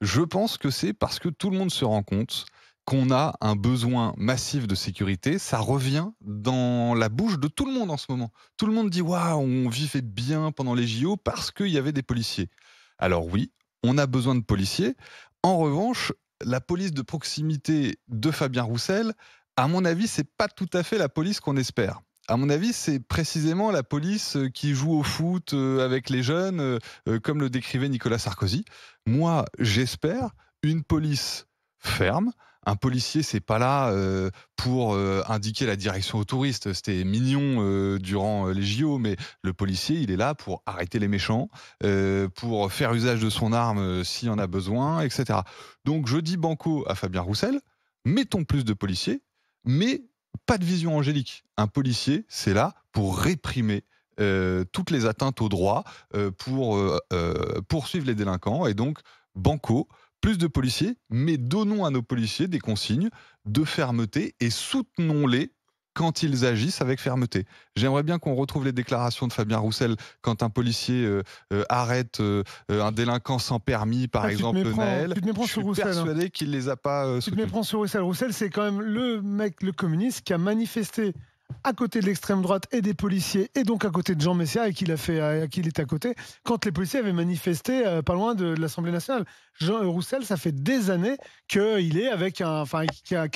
Je pense que c'est parce que tout le monde se rend compte qu'on a un besoin massif de sécurité. Ça revient dans la bouche de tout le monde en ce moment. Tout le monde dit: «Waouh, on vivait bien pendant les JO parce qu'il y avait des policiers». Alors oui, on a besoin de policiers. En revanche, la police de proximité de Fabien Roussel, à mon avis, c'est pas tout à fait la police qu'on espère. À mon avis, c'est précisément la police qui joue au foot avec les jeunes, comme le décrivait Nicolas Sarkozy. Moi, j'espère une police ferme. Un policier, c'est pas là pour indiquer la direction aux touristes. C'était mignon durant les JO, mais le policier, il est là pour arrêter les méchants, pour faire usage de son arme s'il y en a besoin, etc. Donc je dis banco à Fabien Roussel, mettons plus de policiers, mais pas de vision angélique. Un policier, c'est là pour réprimer toutes les atteintes aux droits, pour poursuivre les délinquants, et donc banco, plus de policiers, mais donnons à nos policiers des consignes de fermeté et soutenons-les quand ils agissent avec fermeté. J'aimerais bien qu'on retrouve les déclarations de Fabien Roussel quand un policier arrête un délinquant sans permis, par exemple Naël. Tu te méprends Je sur suis Roussel. persuadé qu'il les a pas Tu te soutenus. méprends sur Roussel. Roussel, c'est quand même le mec, le communiste, qui a manifesté à côté de l'extrême droite et des policiers, et donc à côté de Jean Messia, à qui il était à côté, quand les policiers avaient manifesté pas loin de l'Assemblée nationale. Roussel, ça fait des années qu'il est avec qu'il a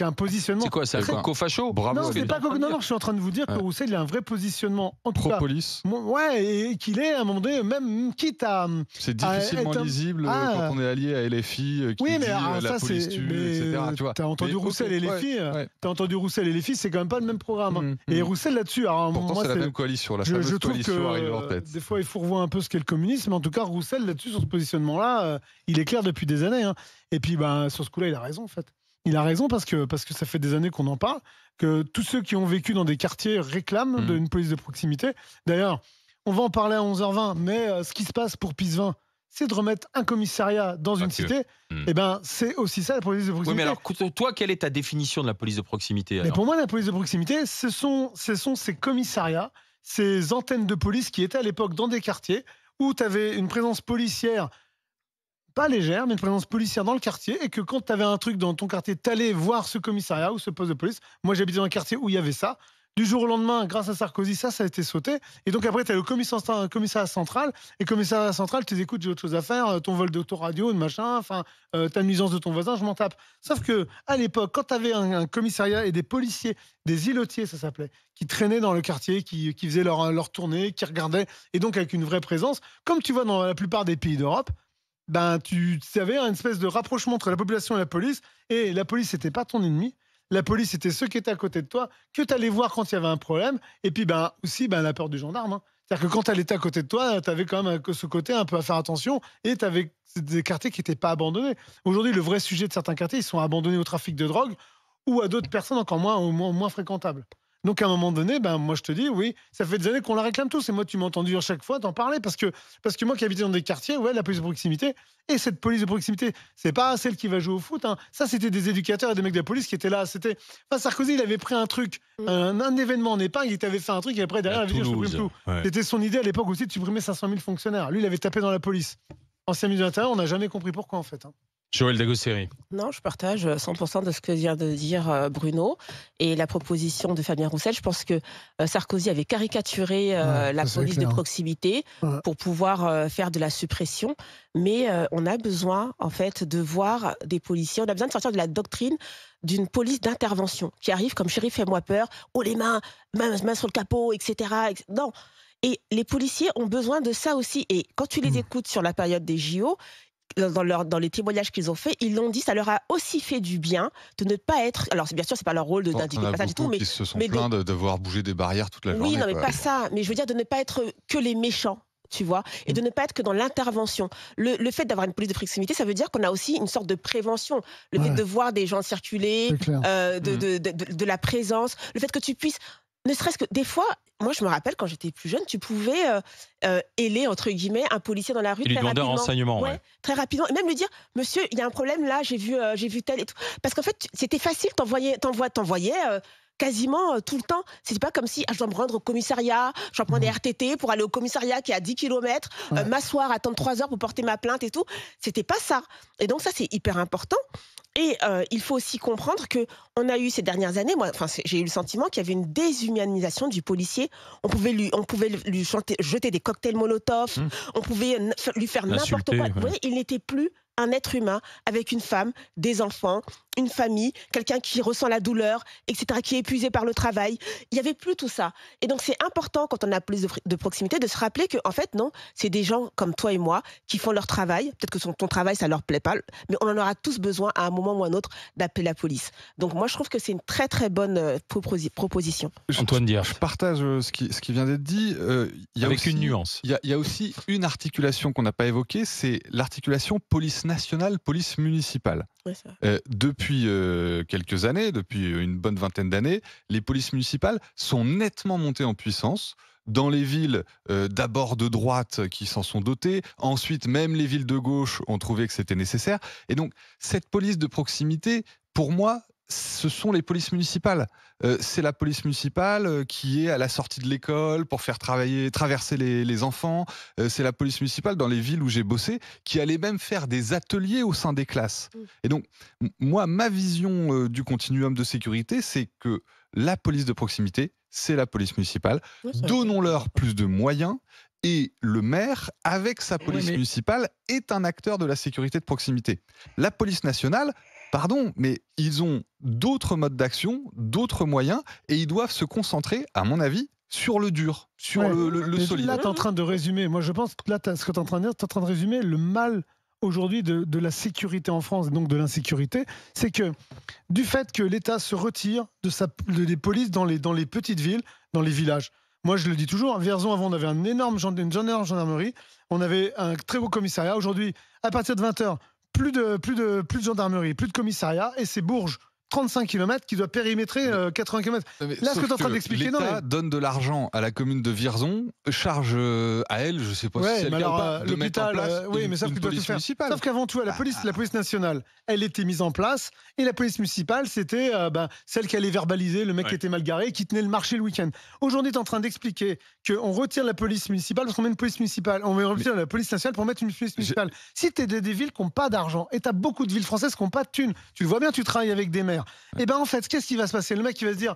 un positionnement. C'est quoi, c'est un Eh ben, coco-facho? bravo. Non, C'est c'est pas ce que non, je suis en train de vous dire que Ouais. Roussel, il a un vrai positionnement, en tout cas. Pro-police. Ouais, et qu'il est à un moment donné, même quitte à. C'est difficilement être un- lisible Ah. quand on est allié à LFI qui Oui, mais dit alors, la ça, police c'est. tue, mais etc. Tu vois. T'as entendu Mais Roussel ok, et les ouais, filles. ouais. T'as entendu Roussel et les filles, c'est quand même pas le même programme. Mmh, Et mmh. Roussel là-dessus, alors Pourtant, moi, c'est la même coalition, la je fameuse trouve coalition arrivée en que tête. des fois il faut revoir un peu ce qu'est le communisme, mais en tout cas Roussel là-dessus, sur ce positionnement-là, il est clair depuis des années. Hein. Et puis sur ce coup-là, il a raison en fait. Il a raison parce que ça fait des années qu'on en parle, que tous ceux qui ont vécu dans des quartiers réclament d'une police de proximité. D'ailleurs, on va en parler à 11h20, mais ce qui se passe pour Pisevin, c'est de remettre un commissariat dans une cité. Et c'est aussi ça la police de Oui, proximité. mais alors, toi, quelle est ta définition de la police de proximité Mais alors? pour moi, la police de proximité, ce sont ces commissariats, ces antennes de police qui étaient à l'époque dans des quartiers où tu avais une présence policière, pas légère, mais une présence policière dans le quartier, et que quand tu avais un truc dans ton quartier, tu allais voir ce commissariat ou ce poste de police. Moi, j'habitais dans un quartier où il y avait ça. Du jour au lendemain, grâce à Sarkozy, ça a été sauté. Et donc après, tu as le commissariat central. Et commissariat central, tu dis, écoute, j'ai autre chose à faire, ton vol d'autoradio, de machin, ta nuisance de ton voisin, je m'en tape. Sauf que à l'époque, quand tu avais un commissariat et des policiers, des îlotiers, ça s'appelait, qui traînaient dans le quartier, qui faisaient leur tournée, qui regardaient, et donc avec une vraie présence, comme tu vois dans la plupart des pays d'Europe, tu avais une espèce de rapprochement entre la population et la police, c'était pas ton ennemi. La police, c'était ceux qui étaient à côté de toi, que tu allais voir quand il y avait un problème. Et puis, aussi, la peur du gendarme. Hein. C'est-à-dire que quand elle était à côté de toi, tu avais quand même ce côté un peu à faire attention, et tu avais des quartiers qui n'étaient pas abandonnés. Aujourd'hui, le vrai sujet de certains quartiers, ils sont abandonnés au trafic de drogue ou à d'autres personnes encore moins fréquentables. Donc à un moment donné, moi je te dis, oui, ça fait des années qu'on la réclame tous. Et moi, tu m'as entendu à chaque fois t'en parler parce que moi qui habitais dans des quartiers, ouais, la police de proximité, et cette police de proximité, c'est pas celle qui va jouer au foot. Hein. Ça, c'était des éducateurs et des mecs de la police qui étaient là. Sarkozy, il avait pris un truc, un événement en épingle, il t'avait fait un truc, et après derrière, il avait dit, je supprime tout. Ouais. C'était son idée à l'époque aussi de supprimer 500 000 fonctionnaires. Lui, il avait tapé dans la police. Ancien ministre de l'Intérieur, on n'a jamais compris pourquoi en fait. Hein. Joël Dagosseri. Non, je partage 100% de ce que vient de dire Bruno. Et la proposition de Fabien Roussel, je pense que Sarkozy avait caricaturé la ça, c'est police de clair. proximité pour pouvoir faire de la suppression. Mais on a besoin, en fait, de voir des policiers. On a besoin de sortir de la doctrine d'une police d'intervention qui arrive comme shérif, fais-moi peur, oh les mains sur le capot, etc. Non. Et les policiers ont besoin de ça aussi. Et quand tu les écoutes sur la période des JO, dans les témoignages qu'ils ont faits, ils l'ont dit, ça leur a aussi fait du bien de ne pas être. Alors, bien sûr, c'est pas leur rôle d'indiquer le passage et tout, mais qui se sont mais plaints de devoir bouger des barrières toute la journée. oui, non, mais quoi. pas ça. Mais je veux dire de ne pas être que les méchants. Tu vois, et de ne pas être que dans l'intervention. Le fait d'avoir une police de proximité, ça veut dire qu'on a aussi une sorte de prévention. Le fait de voir des gens circuler, C'est clair. de la présence, le fait que tu puisses, ne serait-ce que des fois, moi je me rappelle quand j'étais plus jeune, tu pouvais héler entre guillemets un policier dans la rue Il lui très demandait un rapidement. renseignement. Ouais, Ouais. très rapidement, et même lui dire, monsieur, il y a un problème là, j'ai vu tel et tout. Parce qu'en fait, c'était facile, t'envoyais quasiment tout le temps. C'était pas comme si je dois me rendre au commissariat, je dois prendre des RTT pour aller au commissariat qui est à 10 km, m'asseoir, attendre 3 heures pour porter ma plainte et tout. C'était pas ça. Et donc ça, c'est hyper important. Et il faut aussi comprendre que on a eu ces dernières années, j'ai eu le sentiment qu'il y avait une déshumanisation du policier. On pouvait lui jeter des cocktails Molotov, on pouvait lui faire n'importe quoi. Ouais. Vous voyez, il n'était plus un être humain avec une femme, des enfants, une famille, quelqu'un qui ressent la douleur, etc., qui est épuisé par le travail. Il n'y avait plus tout ça. Et donc, c'est important, quand on a plus de proximité, de se rappeler que, en fait, non, c'est des gens comme toi et moi qui font leur travail. Peut-être que ton travail, ça leur plaît pas, mais on en aura tous besoin, à un moment ou à un autre, d'appeler la police. Donc, moi, je trouve que c'est une très, très bonne proposition. Antoine Dier. Je partage ce qui vient d'être dit. Il y a Avec aussi une nuance. Il y a aussi une articulation qu'on n'a pas évoquée, c'est l'articulation police nationale, police municipale. Ouais, c'est vrai. Depuis quelques années, depuis une bonne vingtaine d'années, les polices municipales sont nettement montées en puissance. Dans les villes d'abord de droite qui s'en sont dotées, ensuite même les villes de gauche ont trouvé que c'était nécessaire. Et donc cette police de proximité, pour moi, ce sont les polices municipales. C'est la police municipale qui est à la sortie de l'école pour faire traverser les enfants. C'est la police municipale dans les villes où j'ai bossé qui allait même faire des ateliers au sein des classes. Et donc, moi, ma vision du continuum de sécurité, c'est que la police de proximité, c'est la police municipale. Ouais, c'est vrai. Donnons-leur plus de moyens. Et le maire, avec sa police municipale, est un acteur de la sécurité de proximité. La police nationale, pardon, mais ils ont d'autres modes d'action, d'autres moyens, et ils doivent se concentrer, à mon avis, sur le dur, sur le solide. Là, tu es en train de résumer. Moi, je pense que là, ce que tu es en train de dire, tu es en train de résumer le mal aujourd'hui de la sécurité en France, et donc de l'insécurité. C'est que du fait que l'État se retire des polices dans les petites villes, dans les villages. Moi, je le dis toujours, à Vierzon, avant, on avait une énorme gendarmerie. On avait un très beau commissariat. Aujourd'hui, à partir de 20h, plus de gendarmerie, plus de commissariat. Et c'est Bourges, 35 km, qui doit périmétrer 80 km. Là, ce que tu es en train d'expliquer, l'État donne de l'argent à la commune de Vierzon, charge à elle, je ne sais pas si c'est le cas ou pas, de mettre en place une police municipale. Sauf qu'avant tout, la police nationale, elle était mise en place, et la police municipale, c'était celle qui allait verbaliser le mec qui était mal garé, qui tenait le marché le week-end. Aujourd'hui, tu es en train d'expliquer qu'on retire la police municipale parce qu'on met une police municipale, on retire la police nationale pour mettre une police municipale. Si tu es des villes qui n'ont pas d'argent, et tu as beaucoup de villes françaises qui n'ont pas de thunes, tu le vois bien, tu travailles avec des maires. Et ben en fait, qu'est-ce qui va se passer? Le mec qui va se dire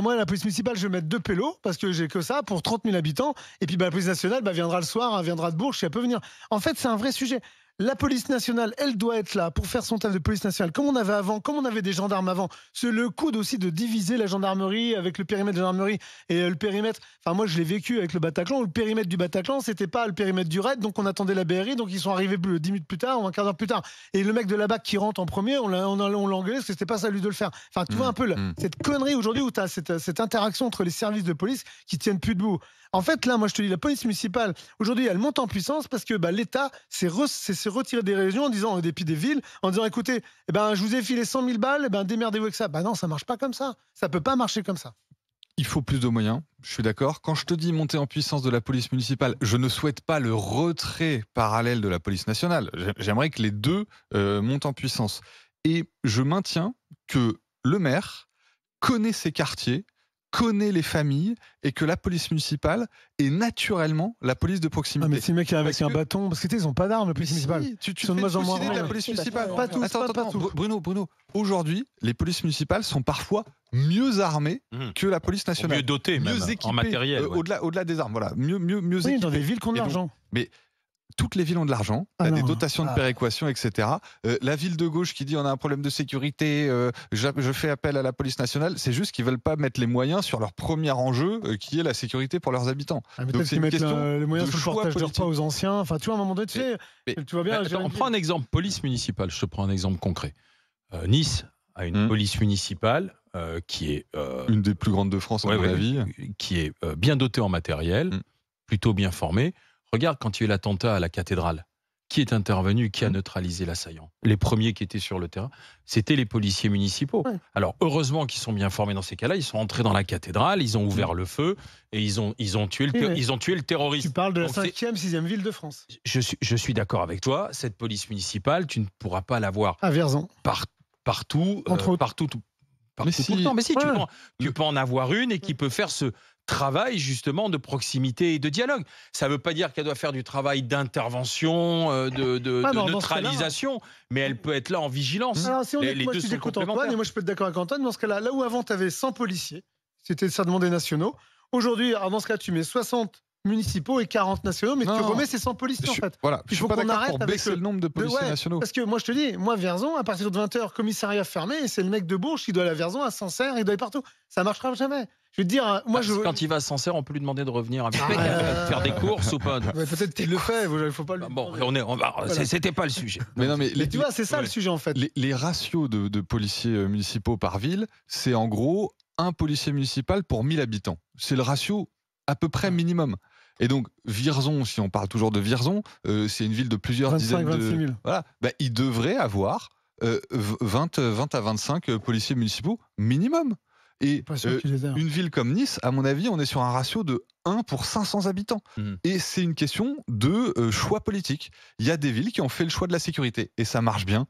moi, la police municipale, je vais mettre 2 pélos parce que j'ai que ça pour 30 000 habitants. Et puis la police nationale viendra le soir, viendra de Bourges si elle peut venir. En fait, c'est un vrai sujet. La police nationale, elle doit être là pour faire son taf de police nationale, comme on avait avant, comme on avait des gendarmes avant. C'est le coup aussi de diviser la gendarmerie avec le périmètre de la gendarmerie et le périmètre. Enfin, moi, je l'ai vécu avec le Bataclan. Le périmètre du Bataclan, c'était pas le périmètre du raid, donc on attendait la BRI, donc ils sont arrivés 10 minutes plus tard ou un quart d'heure plus tard. Et le mec de la BAC qui rentre en premier, on l'a engueulé parce que c'était pas ça lui de le faire. Enfin, tu vois un peu cette connerie aujourd'hui où tu as cette interaction entre les services de police qui tiennent plus debout. En fait, là, moi, je te dis, la police municipale, aujourd'hui, elle monte en puissance parce que l'État s'est retiré des régions en disant, des villes, en disant, écoutez, je vous ai filé 100 000 balles, démerdez-vous avec ça. Non, ça marche pas comme ça. Ça peut pas marcher comme ça. Il faut plus de moyens, je suis d'accord. Quand je te dis monter en puissance de la police municipale, je ne souhaite pas le retrait parallèle de la police nationale. J'aimerais que les deux montent en puissance. Et je maintiens que le maire connaît ses quartiers, connaît les familles, et que la police municipale est naturellement la police de proximité. Mais si le mec est avec un bâton, parce que ils n'ont pas d'armes, la police municipale. Tu fais une idée de la police municipale. Pas tous, Attends, tous. Bruno, aujourd'hui, les polices municipales sont parfois mieux armées que la police nationale. Mieux dotées, même, équipées, en matériel. Au-delà des armes, voilà. Mieux équipées. Dans des villes qui ont de l'argent. Mais toutes les villes ont de l'argent, il y a des dotations de péréquation, etc. La ville de gauche qui dit on a un problème de sécurité, je fais appel à la police nationale, c'est juste qu'ils ne veulent pas mettre les moyens sur leur premier enjeu, qui est la sécurité pour leurs habitants. Donc c'est une question les moyens sur le portage de repas aux anciens. Enfin, tu vois, à un moment donné, tu vois bien. On prend un exemple police municipale, je te prends un exemple concret. Nice a une police municipale qui est... une des plus grandes de France, à mon avis. Qui est bien dotée en matériel, plutôt bien formée. Regarde quand il y a eu l'attentat à la cathédrale. Qui est intervenu, qui a neutralisé l'assaillant? Les premiers qui étaient sur le terrain, c'était les policiers municipaux. Ouais. Alors, heureusement qu'ils sont bien formés dans ces cas-là. Ils sont entrés dans la cathédrale, ils ont ouvert le feu et ils ont tué le terroriste. Tu parles de la 5e, 6e ville de France. Je suis d'accord avec toi. Cette police municipale, tu ne pourras pas l'avoir à Vierzon. partout. partout Mais tout le si, temps. Mais si, ouais. tu peux en avoir une et qui peut faire ce travail justement de proximité et de dialogue. Ça ne veut pas dire qu'elle doit faire du travail d'intervention, de Ouais, mais dans ce cas-là, neutralisation, mais elle peut être là en vigilance. alors, si on Les moi, deux si sont j'écoute Antoine, complémentaires. et moi je peux être d'accord avec Antoine, dans ce cas-là, là où avant tu avais 100 policiers, c'était ça demandait nationaux. Aujourd'hui, alors dans ce cas, tu mets 60 municipaux et 40 nationaux, mais tu Non. remets ces 100 policiers en fait. Voilà, je Il suis faut pas qu'on d'accord arrête pour avec baisser le nombre de policiers ouais, nationaux. parce que moi je te dis, moi Vierzon, à partir de 20h, commissariat fermé, et c'est le mec de Bourges qui doit aller à Vierzon, à Sancerre, il doit aller partout. Ça marchera jamais. Je vais te dire, moi je. Quand il va à Sancerre, on peut lui demander de revenir avec Ah, faire des courses ou pas. Ouais, peut-être qu'il le fait, il faut pas lui. Bon, demander. Voilà. C'était pas le sujet. Mais non, mais Mais tu vois, c'est ça ouais. le sujet en fait. les ratios de policiers municipaux par ville, c'est en gros un policier municipal pour 1000 habitants. C'est le ratio à peu près minimum. Et donc, Vierzon, si on parle toujours de Vierzon, c'est une ville de plusieurs 25 dizaines 26 000. Voilà, bah, il devrait avoir 20 à 25 policiers municipaux minimum. Et Pas sûr qu'il les ait. une ville comme Nice, à mon avis, on est sur un ratio de 1 pour 500 habitants. Et c'est une question de choix politique. Il y a des villes qui ont fait le choix de la sécurité. Et ça marche bien.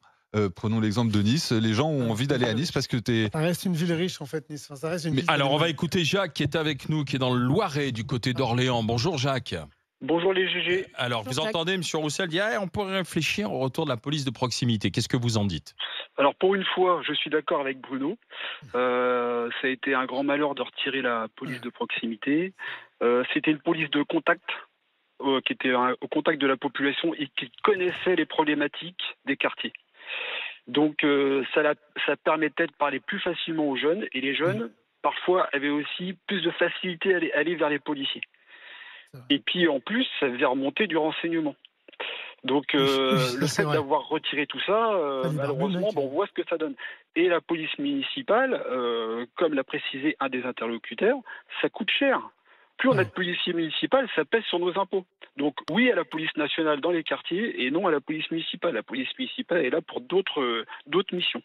Prenons l'exemple de Nice. Les gens ont envie d'aller à Nice parce que t'es... Ça reste une ville riche en fait, Nice. Enfin, ça reste une ville Alors, on va écouter Jacques qui est avec nous, qui est dans le Loiret, du côté d'Orléans. Bonjour Jacques. Bonjour les GG. Alors, Bonjour, vous entendez M. Roussel dire on pourrait réfléchir au retour de la police de proximité. Qu'est-ce que vous en dites? Alors pour une fois, je suis d'accord avec Bruno. Ça a été un grand malheur de retirer la police de proximité. C'était une police de contact qui était au contact de la population et qui connaissait les problématiques des quartiers. Donc ça permettait de parler plus facilement aux jeunes et les jeunes parfois avaient aussi plus de facilité à aller vers les policiers. Et puis en plus, ça faisait remonter du renseignement. Donc le fait d'avoir retiré tout ça, malheureusement, on voit ce que ça donne. Et la police municipale, comme l'a précisé un des interlocuteurs, ça coûte cher. Plus on a de policiers municipaux, ça pèse sur nos impôts. Donc oui à la police nationale dans les quartiers et non à la police municipale. La police municipale est là pour d'autres missions.